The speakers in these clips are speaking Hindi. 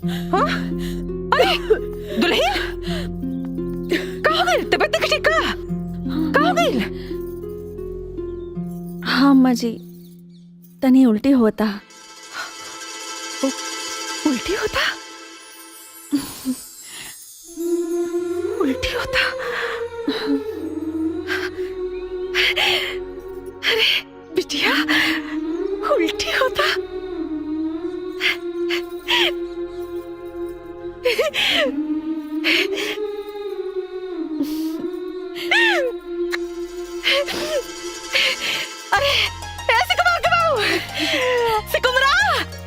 हाँ? अरे दुल्हन कहाँ गई? तबीयत नहीं ठीक का? कहाँ गई? हाँ अम्मा जी, तनी उल्टी होता। उल्टी होता? उल्टी होता? अरे बिटिया, उल्टी होता? अरे ऐसे कमाओ सिकुमरा,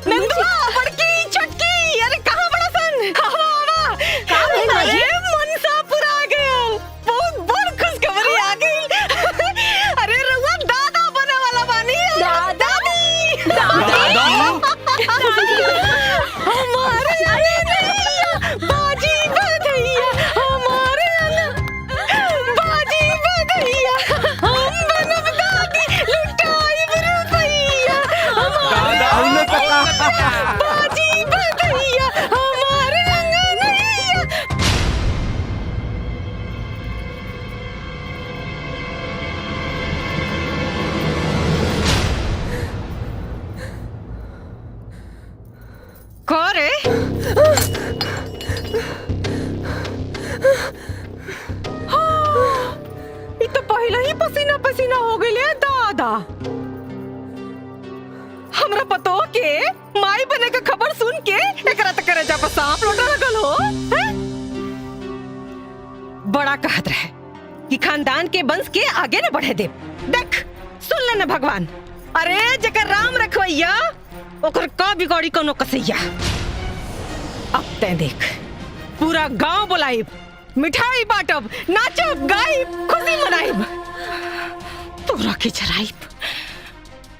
नंदुआ, बड़की, छोटकी, अरे कहाँ बड़ा सन? आवा अरे मनसा पूरा आ गया, बहुत बड़ खुशखबरी आ गई। अरे रउआ दादा बने वाला बानी। दादी हमारे बाजी बधैया, हमारे बाजी बधैया, हम बनब दादी लुटाई रुपैया, बाजी बधैया, हमारे अंगनैया। करे ये तो पहले ही पसीना पसीना हो गई है दादा। हमरा पतो के माई बने का खबर सुन के एकरा तक करे जा सांप लौटा लगल हो हैं? बड़ा कहत रहे कि खानदान के वंश के आगे न बढ़े दे। देख सुन ले न भगवान, अरे जकर राम रखवैया ओकर का बिगाड़ी कोनो कसैया। अब ते देख पूरा गांव बुलाइब, मिठाई बांटब, नाचब गाइब, खुशी मनाइब, तोरा के चराइब।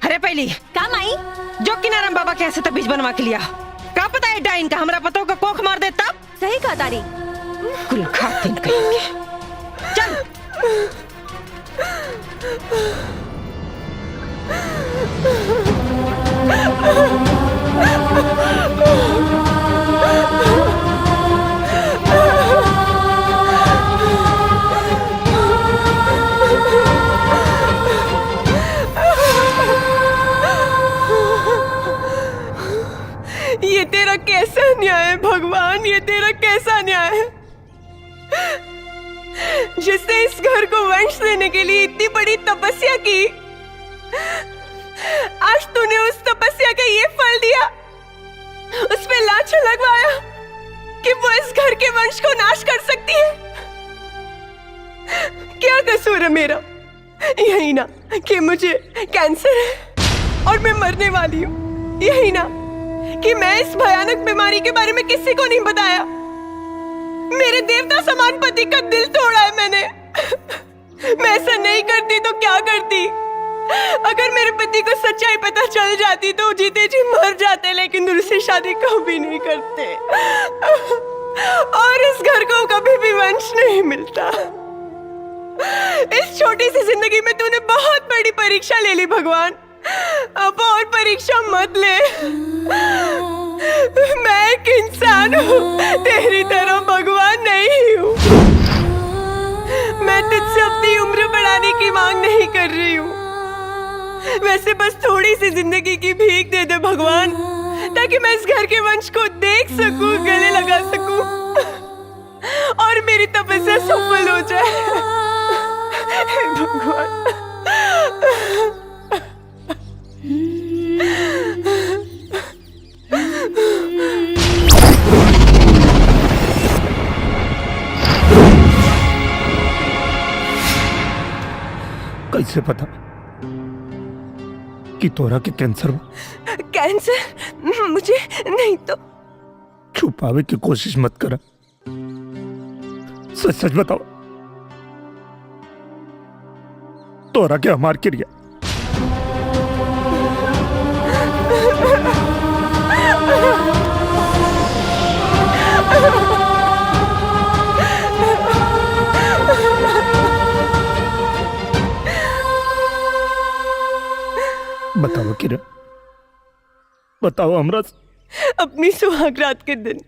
अरे पहली का माई? जो किनाराम बाबा के ऐसे बीज बनवा के लिया, का पता है डाइन का हमरा पतो का कोख मार दे तब। सही कहा तारी। कुल खातिन कहेंगे। चल ये तेरा कैसा न्याय है भगवान, ये तेरा कैसा न्याय है? जिसने इस घर को वंश देने के लिए इतनी बड़ी तपस्या की, आज तूने उस तपस्या का ये फल दिया, उस पे लांछन लगवाया कि वो इस घर के वंश को नाश कर सकती है। क्या कसूर है मेरा? यही ना कि मुझे कैंसर है और मैं मरने वाली हूँ, यही ना कि मैं इस भयानक बीमारी के बारे में किसी को नहीं बताया। मेरे देवता समान पति का दिल तोड़ा है मैंने। मैं ऐसा नहीं करती तो क्या करती? अगर मेरे पति को सच्चाई पता चल जाती तो जीते जी मर जाते, लेकिन दूसरी शादी कभी नहीं करते और इस घर को कभी भी वंश नहीं मिलता। इस छोटी सी जिंदगी में तूने बहुत बड़ी परीक्षा ले ली भगवान, अब और परीक्षा मत ले। मैं एक इंसान हूँ, तेरी तरह भगवान नहीं हूँ। मैं तुझसे अपनी उम्र बढ़ाने की मांग नहीं कर रही हूँ, वैसे बस थोड़ी सी जिंदगी की भीख दे दे भगवान, ताकि मैं इस घर के वंश को देख सकूं, गले लगा सकूं और मेरी तपस्या सफल हो जाए। भगवान कैसे पता कि तोरा के कैंसर हुआ? कैंसर मुझे नहीं तो। छुपावे की कोशिश मत करा, सच सच बताओ, तोरा के हमार क्रिया? बताओ किरण, बताओ हमरा, अपनी सुहाग रात के दिन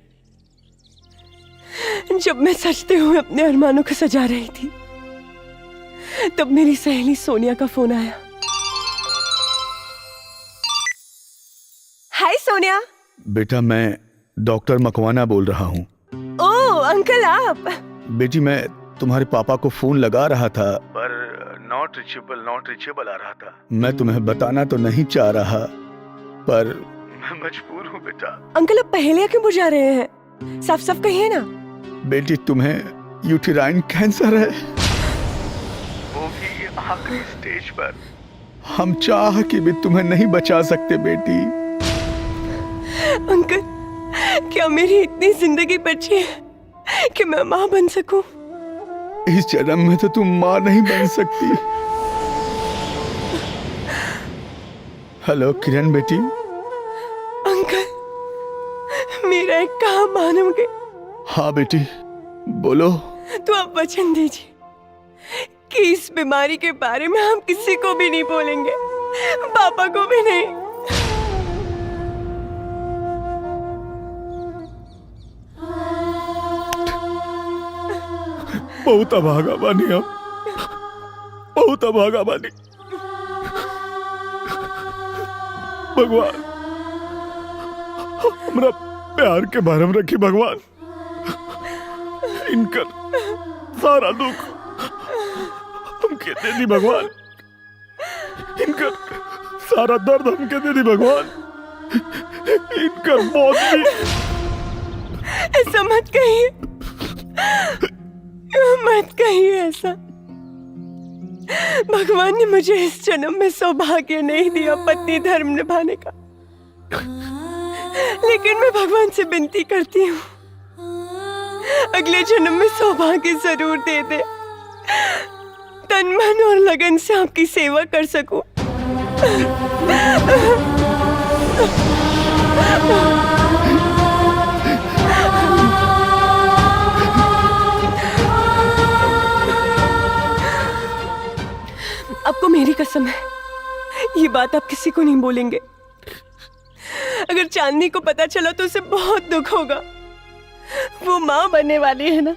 जब मैं सजते हुए अपने अरमानों को सजा रही थी, तब मेरी सहेली सोनिया का फोन आया। हाय सोनिया। बेटा, मैं डॉक्टर मकवाना बोल रहा हूँ। ओह अंकल, आप? बेटी, मैं तुम्हारे पापा को फोन लगा रहा था पर नॉट रीचेबल आ रहा था। मैं तुम्हें बताना तो नहीं चाह रहा पर मैं मजबूर हूँ बेटा। अंकल, आप पहेलियां क्यों बुझा रहे हैं? साफ साफ कहिए ना। बेटी, तुम्हें यूटेराइन कैंसर है, वो भी आखिरी स्टेज पर। हम चाह के भी तुम्हें नहीं बचा सकते बेटी। अंकल, क्या मेरी इतनी जिंदगी बची है कि मैं माँ बन सकूं? इस जन्म में तो तुम माँ नहीं बन सकती। हेलो किरण बेटी। अंकल, मेरा एक काम मानोगे? हाँ बेटी, बोलो। तो आप वचन दीजिए कि इस बीमारी के बारे में हम किसी को भी नहीं बोलेंगे, पापा को भी नहीं। बहुत अभागा बानी हम, बहुत अभागा बानी। भगवान हमरा प्यार के भरम रखी भगवान। इनकर सारा दुख हमके दे दी भगवान, इनकर सारा दर्द हमके दे दी भगवान, इनकर मौत भी। ऐसा मत कहिए, मत कहिए ऐसा। भगवान ने मुझे इस जन्म में सौभाग्य नहीं दिया पत्नी धर्म निभाने का, लेकिन मैं भगवान से विनती करती हूँ अगले जन्म में सौभाग्य जरूर दे दे, तन मन और लगन से आपकी सेवा कर सकूं। आपको मेरी कसम है, ये बात आप किसी को नहीं बोलेंगे। अगर चांदनी को पता चला तो उसे बहुत दुख होगा। वो माँ बनने वाली है ना।